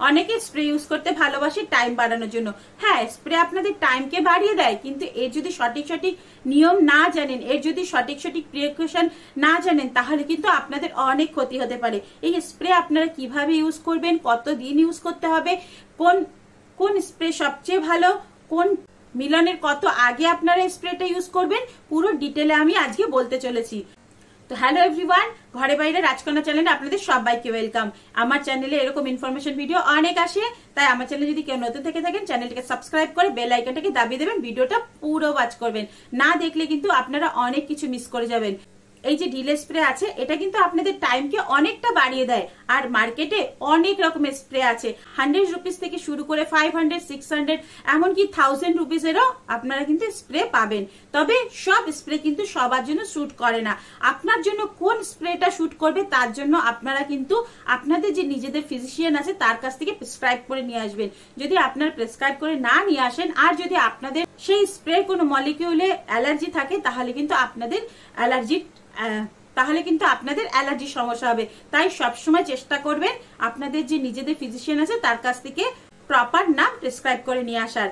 অনেকে spray use করতে ভালোবাসে টাইম বাড়ানোর জন্য। হ্যাঁ, স্প্রে আপনাদের টাইমকে বাড়িয়ে দেয়, কিন্তু এর যদি সঠিক সঠিক নিয়ম না জানেন, এর যদি সঠিক সঠিক প্রিকশন না জানেন, তাহলে কিন্তু আপনাদের অনেক ক্ষতি হতে পারে। এই স্প্রে আপনারা কিভাবে ইউজ করবেন, কতদিন ইউজ করতে হবে, কোন কোন স্প্রে সবচেয়ে ভালো, কোন মিলনের কত আগে আপনারা স্প্রেটা ইউজ করবেন, পুরো ডিটেলে আমি আজকে বলতে চলেছি। তো হ্যালো এভরিওয়ান, ঘরে বাইরে রাজকন্যা চ্যানেলে আপনাদের সবাইকে ওয়েলকাম। আমার চ্যানেলে এরকম ইনফরমেশন ভিডিও অনেক আসে, তাই আমার চ্যানেলে যদি কেউ নতুন থেকে থাকেন চ্যানেলটাকে সাবস্ক্রাইব করে বেল আইকনটাকে দাবিয়ে দেবেন, ভিডিওটা পুরো ওয়াচ করবেন। না দেখলে কিন্তু আপনারা অনেক কিছু মিস করে যাবেন। এই যে ডিলে স্প্রে আছে, এটা কিন্তু আপনাদের টাইমকে অনেকটা বাড়িয়ে দেয়। আর মার্কেটে অনেক রকমের স্প্রে আছে, 100 রুপিস থেকে শুরু করে 500, 600, এমনকি 1000 রুপিসেরও আপনারা কিন্তু স্প্রে পাবেন। তবে সব স্প্রে কিন্তু সবার জন্য শুট করে না। আপনার জন্য কোন স্প্রেটা শুট করবে, তার জন্য আপনারা কিন্তু আপনাদের যে নিজেদের ফিজিশিয়ান আছে তার কাছ থেকে প্রেসক্রাইব করে নিয়ে আসবেন। যদি আপনারা প্রেসক্রাইব করে না নিয়ে আসেন, আর যদি আপনাদের সেই স্প্রে কোনো মলিকিউলে অ্যালার্জি থাকে, তাহলে কিন্তু আপনাদের অ্যালার্জির সমস্যা হবে। তাই সবসময় চেষ্টা করবেন আপনাদের যে নিজেদের ফিজিশিয়ান আছে তার কাছ থেকে প্রপার নাম প্রেসক্রাইব করে নিয়ে আসার।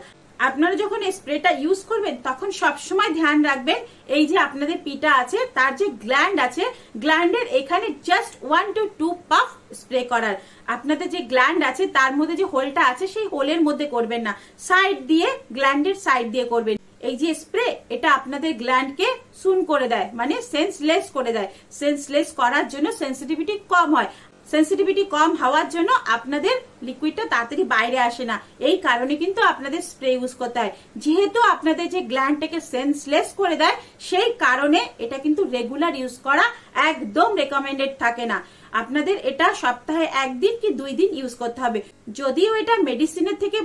আপনারা যখন এই স্প্রেটা ইউজ করবেন তখন সবসময় ধ্যান রাখবেন, এই যে আপনাদের পিটা আছে তার যে গ্ল্যান্ড আছে, গ্ল্যান্ডের এখানে জাস্ট 1 to 2 পাফ স্প্রে করার। আপনাদের যে গ্ল্যান্ড আছে তার মধ্যে যে হোলটা আছে সেই হোলের মধ্যে করবেন না, সাইড দিয়ে, গ্ল্যান্ডের সাইড দিয়ে করবেন। এই যে স্প্রে, এটা আপনাদের গ্ল্যান্ডকে শুন করে দেয়, মানে সেন্সলেস করে দেয়। সেন্সলেস করার জন্য সেন্সিটিভিটি কম হয়, সেন্সিটিভিটি কম হওয়ার জন্য আপনাদের লিকুইডটা তাড়াতাড়ি বাইরে আসে না। এই কারণে কিন্তু আপনাদের স্প্রে ইউজ করতে হয়। যেহেতু আপনাদের যে গ্ল্যান্ডটাকে সেন্সলেস করে দেয়, সেই কারণে এটা কিন্তু রেগুলার ইউজ করা একদম রেকমেন্ডেড থাকে না। আপনাদের এটা সপ্তাহে 1 দিন কি 2 দিন ইউজ করতে হবে। যদিও এটা মেডিসিনের থেকে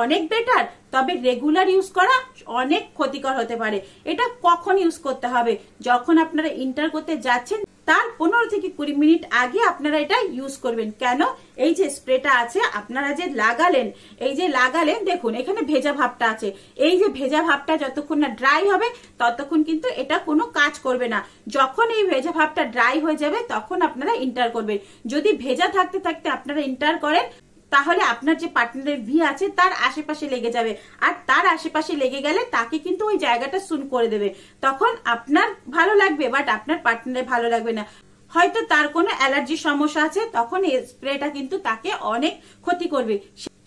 অনেক বেটার, তবে রেগুলার ইউজ করা অনেক ক্ষতিকর হতে পারে। এটা কখন ইউজ করতে হবে, যখন আপনারা ইন্টার করতে যাচ্ছেন তার 15 থেকে 20 মিনিট আগে আপনারা এটা ইউজ করবেন। কেন? এই যে স্প্রেটা আছে আপনারা যে লাগালেন, দেখুন এখানে ভেজা ভাবটা আছে। এই যে ভেজা ভাবটা যতক্ষণ না ড্রাই হবে ততক্ষণ কিন্তু এটা কোনো কাজ করবে না। যখন এই ভেজা ভাবটা ড্রাই হয়ে যাবে তখন আপনারা ইন্টার করবেন। যদি ভেজা থাকতে থাকতে আপনারা ইন্টার করেন, তাহলে আপনার যে পার্টনারের ভি আছে তার আশেপাশে লেগে যাবে, আর তার আশেপাশে লেগে গেলে তাকে কিন্তু ওই জায়গাটা শুন করে দেবে। তখন আপনার ভালো লাগবে, বাট আপনার পার্টনারের ভালো লাগবে না। হয়তো তার কোনো অ্যালার্জির সমস্যা আছে, তখন এই স্প্রেটা কিন্তু তাকে অনেক ক্ষতি করবে।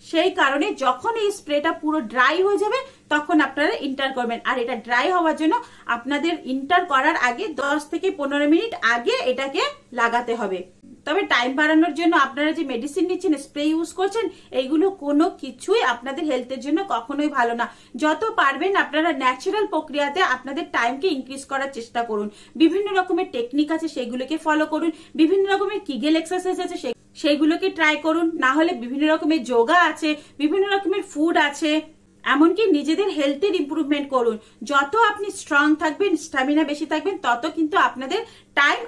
সেই কারণে যখন এই স্প্রেটা পুরো ড্রাই হয়ে যাবে তখন আপনারা ইন্টার করবেন। আর এটা ড্রাই হওয়ার জন্য আপনাদের ইন্টার করার আগে 10 থেকে 15 মিনিট আগে এটাকে লাগাতে হবে। তবে টাইম বাড়ানোর জন্য আপনারা যে মেডিসিন নিচ্ছেন, স্প্রে ইউজ করছেন, এইগুলো কোনো কিছুই আপনাদের হেলথের জন্য কখনোই ভালো না। যত পারবেন আপনারা ন্যাচারাল প্রক্রিয়াতে আপনাদের টাইমকে ইনক্রিজ করার চেষ্টা করুন। বিভিন্ন রকমের টেকনিক আছে, সেগুলোকে ফলো করুন। বিভিন্ন রকমের কিগেল এক্সারসাইজ আছে, সেইগুলোকে ট্রাই করুন। না হলে বিভিন্ন রকমের যোগা আছে, বিভিন্ন রকমের ফুড আছে, এমনকি নিজেদের হেলথের ইমপ্রুভমেন্ট করুন। যত আপনি স্ট্রং থাকবেন, স্ট্যামিনা বেশি থাকবেন, তত কিন্তু আপনাদের টাইম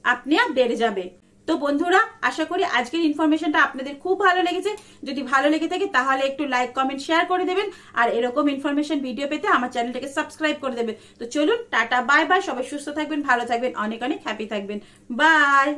আপনি বেড়ে যাবে। তো বন্ধুরা, আশা করি আজকের ইনফরমেশনটা আপনাদের খুব ভালো লেগেছে। যদি ভালো লেগে থাকে তাহলে একটু লাইক, কমেন্ট, শেয়ার করে দেবেন। আর এরকম ইনফরমেশন ভিডিও পেতে আমার চ্যানেলটাকে সাবস্ক্রাইব করে দেবেন। তো চলুন, টাটা, বাই বাই। সবাই সুস্থ থাকবেন, ভালো থাকবেন, অনেক অনেক হ্যাপি থাকবেন। বাই।